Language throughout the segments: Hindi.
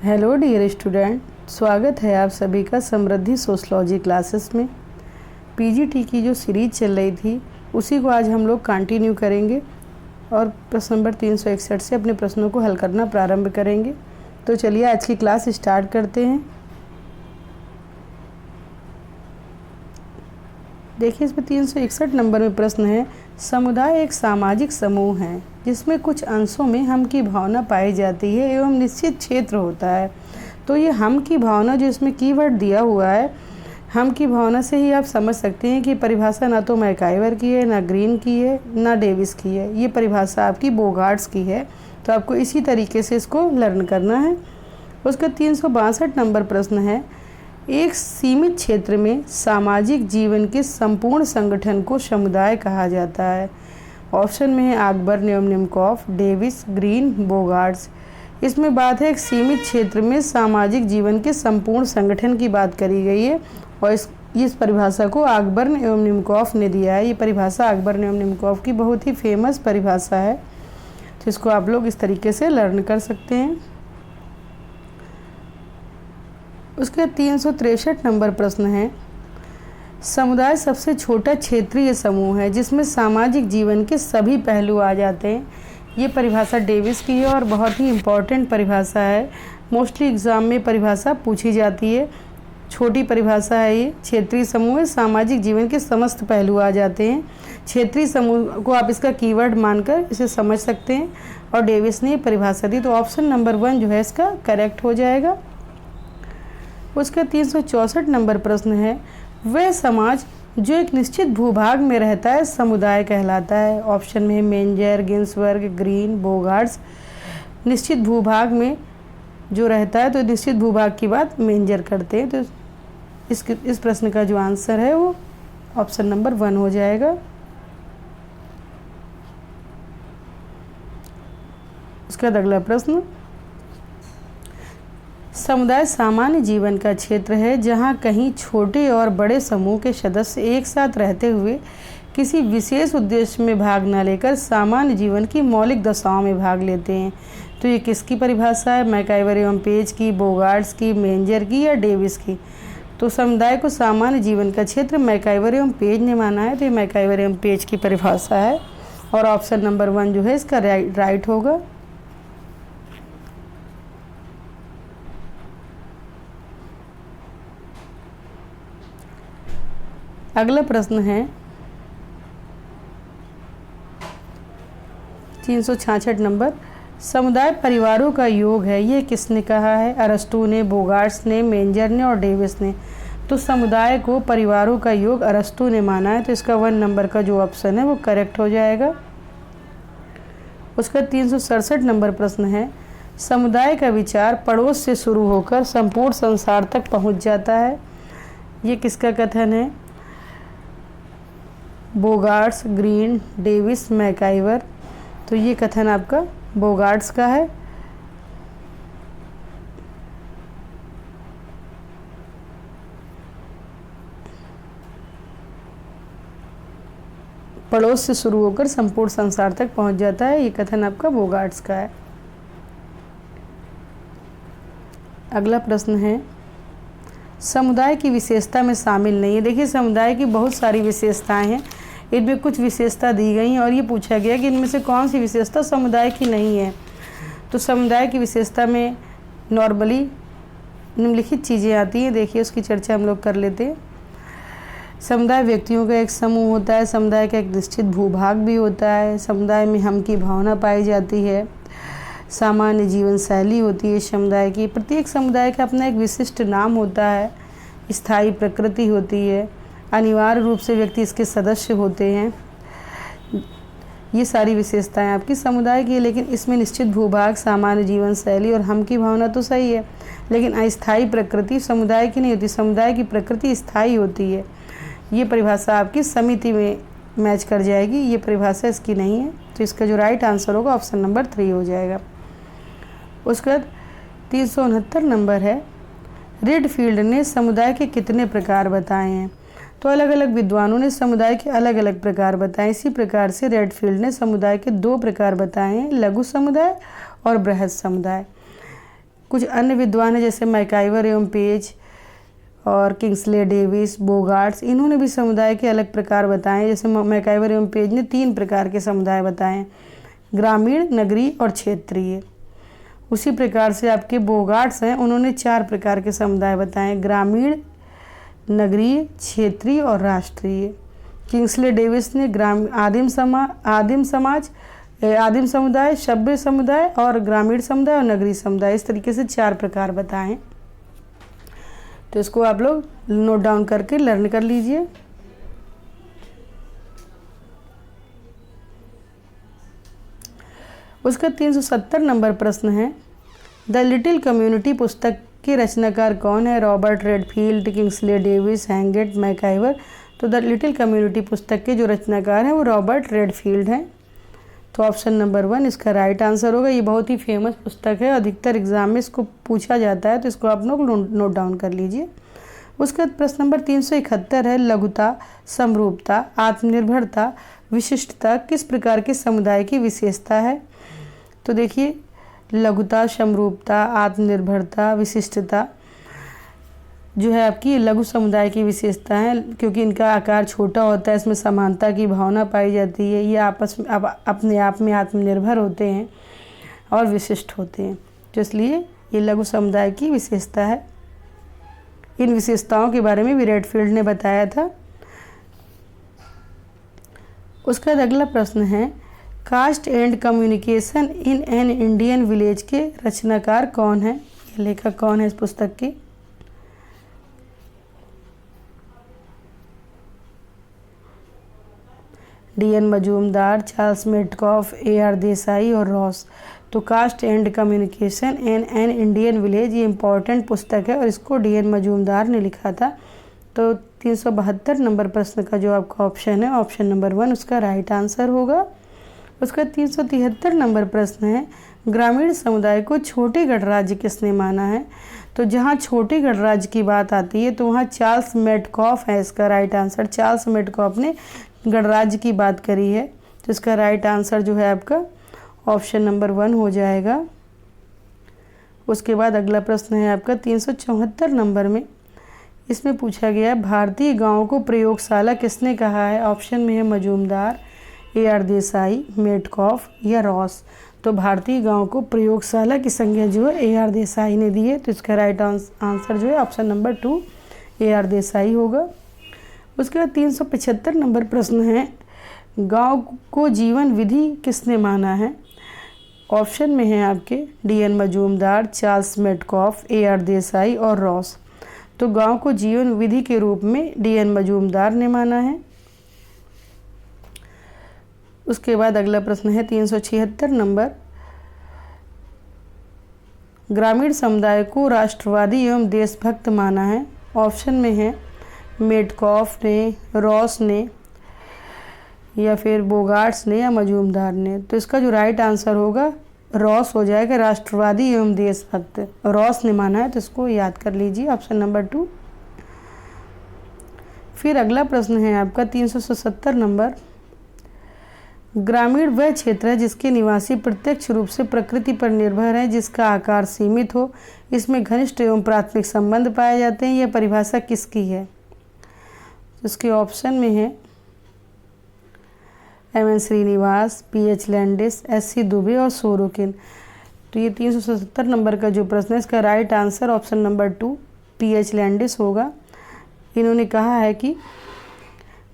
हेलो डियर स्टूडेंट, स्वागत है आप सभी का समृद्धि सोशलॉजी क्लासेस में। पीजीटी की जो सीरीज़ चल रही थी उसी को आज हम लोग कंटिन्यू करेंगे और प्रश्न नंबर 361 से अपने प्रश्नों को हल करना प्रारंभ करेंगे। तो चलिए आज की क्लास स्टार्ट करते हैं। देखिए इसमें 361 नंबर में प्रश्न है, समुदाय एक सामाजिक समूह है जिसमें कुछ अंशों में हम की भावना पाई जाती है एवं निश्चित क्षेत्र होता है। तो ये हम की भावना जो इसमें कीवर्ड दिया हुआ है, हम की भावना से ही आप समझ सकते हैं कि परिभाषा ना तो मैकाइवर की है, ना ग्रीन की है, ना डेविस की है। ये परिभाषा आपकी बोगार्ट्स की है। तो आपको इसी तरीके से इसको लर्न करना है। उसका 362 नंबर प्रश्न है, एक सीमित क्षेत्र में सामाजिक जीवन के संपूर्ण संगठन को समुदाय कहा जाता है। ऑप्शन में है ऑकबर्न एवं निमकॉफ, डेविस, ग्रीन, बोगार्ट्स। इसमें बात है एक सीमित क्षेत्र में सामाजिक जीवन के संपूर्ण संगठन की बात करी गई है और इस परिभाषा को ऑकबर्न एवं निमकॉफ ने दिया है। ये परिभाषा ऑकबर्न एवं निमकॉफ की बहुत ही फेमस परिभाषा है, जिसको आप लोग इस तरीके से लर्न कर सकते हैं। उसके 363 नंबर प्रश्न है, समुदाय सबसे छोटा क्षेत्रीय समूह है जिसमें सामाजिक जीवन के सभी पहलू आ जाते हैं। ये परिभाषा डेविस की है और बहुत ही इम्पॉर्टेंट परिभाषा है। मोस्टली एग्ज़ाम में परिभाषा पूछी जाती है। छोटी परिभाषा है ये। क्षेत्रीय समूह में सामाजिक जीवन के समस्त पहलू आ जाते हैं। क्षेत्रीय समूह को आप इसका कीवर्ड मानकर इसे समझ सकते हैं और डेविस ने ये परिभाषा दी। तो ऑप्शन नंबर 1 जो है इसका करेक्ट हो जाएगा। उसका 364 नंबर प्रश्न है, वह समाज जो एक निश्चित भूभाग में रहता है समुदाय कहलाता है। ऑप्शन में है मेंजर, गिन्सबर्ग, ग्रीन, बोगार्ट्स। निश्चित भूभाग में जो रहता है तो निश्चित भूभाग की बात मेंजर करते हैं। तो इस प्रश्न का जो आंसर है वो ऑप्शन नंबर 1 हो जाएगा। उसका अगला प्रश्न, समुदाय सामान्य जीवन का क्षेत्र है जहां कहीं छोटे और बड़े समूह के सदस्य एक साथ रहते हुए किसी विशेष उद्देश्य में भाग न लेकर सामान्य जीवन की मौलिक दशाओं में भाग लेते हैं। तो ये किसकी परिभाषा है? मैकाइवर एवं पेज की, बोगार्ट्स की, मेंजर की या डेविस की? तो समुदाय को सामान्य जीवन का क्षेत्र मैकाइवर एवं पेज ने माना है। तो ये मैकाइवर एवं पेज की परिभाषा है और ऑप्शन नंबर 1 जो है इसका राइट होगा। अगला प्रश्न है 366 नंबर, समुदाय परिवारों का योग है, ये किसने कहा है? अरस्तू ने, बोगार्ट्स ने, मेंजर ने और डेविस ने। तो समुदाय को परिवारों का योग अरस्तू ने माना है। तो इसका 1 नंबर का जो ऑप्शन है वो करेक्ट हो जाएगा। उसका 367 नंबर प्रश्न है, समुदाय का विचार पड़ोस से शुरू होकर संपूर्ण संसार तक पहुंच जाता है, ये किसका कथन है? बोगार्ट्स, ग्रीन, डेविस, मैकाइवर। तो ये कथन आपका बोगार्ट्स का है। पड़ोस से शुरू होकर संपूर्ण संसार तक पहुंच जाता है, ये कथन आपका बोगार्ट्स का है। अगला प्रश्न है, समुदाय की विशेषता में शामिल नहीं है। देखिए समुदाय की बहुत सारी विशेषताएं हैं, इनमें कुछ विशेषता दी गई हैं और ये पूछा गया कि इनमें से कौन सी विशेषता समुदाय की नहीं है। तो समुदाय की विशेषता में नॉर्मली निम्नलिखित चीज़ें आती हैं। देखिए उसकी चर्चा हम लोग कर लेते हैं। समुदाय व्यक्तियों का एक समूह होता है, समुदाय का एक निश्चित भूभाग भी होता है, समुदाय में हम की भावना पाई जाती है, सामान्य जीवन शैली होती है समुदाय की, प्रत्येक समुदाय का अपना एक विशिष्ट नाम होता है, स्थायी प्रकृति होती है, अनिवार्य रूप से व्यक्ति इसके सदस्य होते हैं। ये सारी विशेषताएं आपकी समुदाय की है। लेकिन इसमें निश्चित भूभाग, सामान्य जीवन शैली और हम की भावना तो सही है, लेकिन अस्थायी प्रकृति समुदाय की नहीं होती। समुदाय की प्रकृति स्थायी होती है। ये परिभाषा आपकी समिति में मैच कर जाएगी, ये परिभाषा इसकी नहीं है। तो इसका जो राइट आंसर होगा ऑप्शन नंबर 3 हो जाएगा। उसका 369 नंबर है, रेडफील्ड ने समुदाय के कितने प्रकार बताए हैं? तो अलग अलग विद्वानों ने समुदाय के अलग अलग प्रकार बताए। इसी प्रकार से रेडफील्ड ने समुदाय के 2 प्रकार बताए हैं, लघु समुदाय और बृहद समुदाय। कुछ अन्य विद्वान हैं जैसे मैकाइवर एवं पेज और किंग्सले डेविस, बोगार्ट्स, इन्होंने भी समुदाय के अलग प्रकार बताए। जैसे मैकाइवर एवं पेज ने 3 प्रकार के समुदाय बताए, ग्रामीण, नगरीय और क्षेत्रीय। उसी प्रकार से आपके बोगार्ट्स हैं, उन्होंने 4 प्रकार के समुदाय बताए, ग्रामीण, नगरीय, क्षेत्रीय और राष्ट्रीय। किंग्सले डेविस ने आदिम समुदाय, सभ्य समुदाय और ग्रामीण समुदाय और नगरीय समुदाय, इस तरीके से 4 प्रकार बताएं। तो इसको आप लोग नोट डाउन करके लर्न कर लीजिए। उसका 370 नंबर प्रश्न है, द लिटिल कम्युनिटी पुस्तक के रचनाकार कौन है? रॉबर्ट रेडफील्ड, किंग्सले डेविस, हैंगेट, मैकाइवर। तो द लिटिल कम्युनिटी पुस्तक के जो रचनाकार हैं वो रॉबर्ट रेडफील्ड हैं। तो ऑप्शन नंबर 1 इसका राइट आंसर होगा। ये बहुत ही फेमस पुस्तक है, अधिकतर एग्जाम में इसको पूछा जाता है, तो इसको आप लोग नोट डाउन कर लीजिए। उसका प्रश्न नंबर 371 है, लघुता, समरूपता, आत्मनिर्भरता, विशिष्टता किस प्रकार के समुदाय की विशेषता है? तो देखिए, लघुता, समरूपता, आत्मनिर्भरता, विशिष्टता जो है आपकी लघु समुदाय की विशेषता है, क्योंकि इनका आकार छोटा होता है, इसमें समानता की भावना पाई जाती है, ये आपस में अपने आप में आत्मनिर्भर होते हैं और विशिष्ट होते हैं, तो इसलिए ये लघु समुदाय की विशेषता है। इन विशेषताओं के बारे में भी रेडफील्ड ने बताया था। उसका अगला प्रश्न है, caste and communication in an Indian village के रचनाकार कौन है? ये लेखक कौन है इस पुस्तक के? D N. Majumdar, Charles Metcalfe, A R. Desai और रॉस। तो caste and communication in an Indian village ये इम्पॉर्टेंट पुस्तक है और इसको डी.एन. मजूमदार ने लिखा था। तो 372 नंबर प्रश्न का जो आपका ऑप्शन है, ऑप्शन नंबर 1 उसका राइट आंसर होगा। उसका 373 नंबर प्रश्न है, ग्रामीण समुदाय को छोटे गणराज्य किसने माना है? तो जहाँ छोटे गणराज्य की बात आती है तो वहाँ चार्ल्स मेडकॉफ है इसका राइट आंसर। चार्ल्स मेडकॉफ ने गणराज्य की बात करी है, तो इसका राइट आंसर जो है आपका ऑप्शन नंबर 1 हो जाएगा। उसके बाद अगला प्रश्न है आपका 374 नंबर में, इसमें पूछा गया भारतीय गाँव को प्रयोगशाला किसने कहा है? ऑप्शन में है मजूमदार, ए.आर. देसाई, मेडकॉफ या रॉस। तो भारतीय गाँव को प्रयोगशाला की संज्ञा जो है ए.आर. देसाई ने दी है, तो इसका राइट आंसर जो है ऑप्शन नंबर 2 ए.आर. देसाई होगा। उसके बाद 375 नंबर प्रश्न है, गाँव को जीवन विधि किसने माना है? ऑप्शन में है आपके D N. Majumdar, Charles Metcalfe, A R. Desai और रॉस। तो गाँव को जीवन विधि के रूप में डी.एन. मजूमदार ने माना है। उसके बाद अगला प्रश्न है 376 नंबर, ग्रामीण समुदाय को राष्ट्रवादी एवं देशभक्त माना है। ऑप्शन में है मेडकॉफ ने, रॉस ने या फिर बोगार्ट्स ने या मजूमदार ने। तो इसका जो राइट आंसर होगा रॉस हो जाएगा, राष्ट्रवादी एवं देशभक्त रॉस ने माना है, तो इसको याद कर लीजिए, ऑप्शन नंबर 2। फिर अगला प्रश्न है आपका 377 नंबर, ग्रामीण वह क्षेत्र है जिसके निवासी प्रत्यक्ष रूप से प्रकृति पर निर्भर है, जिसका आकार सीमित हो, इसमें घनिष्ठ एवं प्राथमिक संबंध पाए जाते हैं। यह परिभाषा किसकी है? इसके ऑप्शन में है M N. Srinivas, P H. Landis, S C. Dube और सोरोकिन। तो ये 377 नंबर का जो प्रश्न है इसका right answer option number 2 pH. Landis होगा। इन्होंने कहा है कि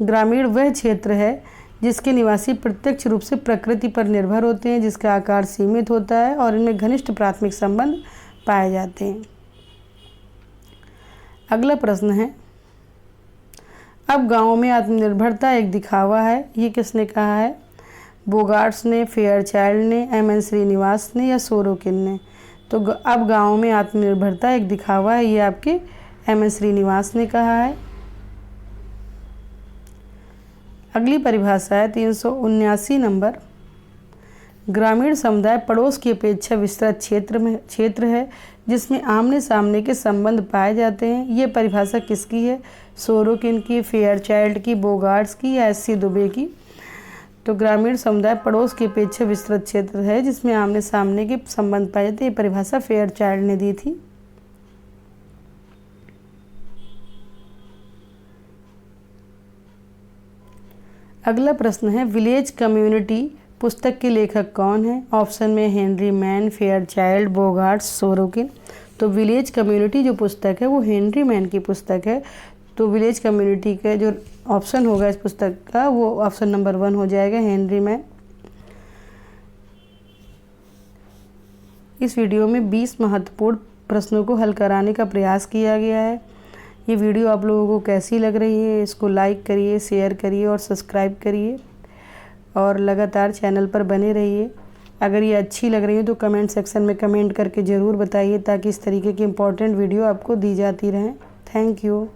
ग्रामीण वह क्षेत्र है जिसके निवासी प्रत्यक्ष रूप से प्रकृति पर निर्भर होते हैं, जिसका आकार सीमित होता है और इनमें घनिष्ठ प्राथमिक संबंध पाए जाते हैं। अगला प्रश्न है, अब गाँव में आत्मनिर्भरता एक दिखावा है, ये किसने कहा है? बोगार्ट्स ने, फेयरचाइल्ड ने, एम.एन. श्रीनिवास ने या सोरोकिन ने। तो अब गाँव में आत्मनिर्भरता एक दिखावा है, ये आपके एम.एन. श्रीनिवास ने कहा है। अगली परिभाषा है 379 नंबर, ग्रामीण समुदाय पड़ोस की अपेक्षा विस्तृत क्षेत्र है जिसमें आमने सामने के संबंध पाए जाते हैं। ये परिभाषा किसकी है? सोरोकिन की, फेयरचाइल्ड की, बोगार्ट्स की या एस.सी. दुबे की। तो ग्रामीण समुदाय पड़ोस की अपेक्षा विस्तृत क्षेत्र है जिसमें आमने सामने के संबंध पाए जाते हैं। ये परिभाषा फेयरचाइल्ड ने दी थी। अगला प्रश्न है विलेज कम्युनिटी पुस्तक के लेखक कौन है? ऑप्शन में हेनरी मैन, फेयरचाइल्ड, बोगार्ट्स, सोरोकिन। तो विलेज कम्युनिटी जो पुस्तक है वो हेनरी मैन की पुस्तक है। तो विलेज कम्युनिटी का जो ऑप्शन होगा इस पुस्तक का वो ऑप्शन नंबर 1 हो जाएगा, हेनरी मैन। इस वीडियो में 20 महत्वपूर्ण प्रश्नों को हल कराने का प्रयास किया गया है। ये वीडियो आप लोगों को कैसी लग रही है? इसको लाइक करिए, शेयर करिए और सब्सक्राइब करिए और लगातार चैनल पर बने रहिए। अगर ये अच्छी लग रही है तो कमेंट सेक्शन में कमेंट करके ज़रूर बताइए ताकि इस तरीके की इम्पोर्टेंट वीडियो आपको दी जाती रहें। Thank you.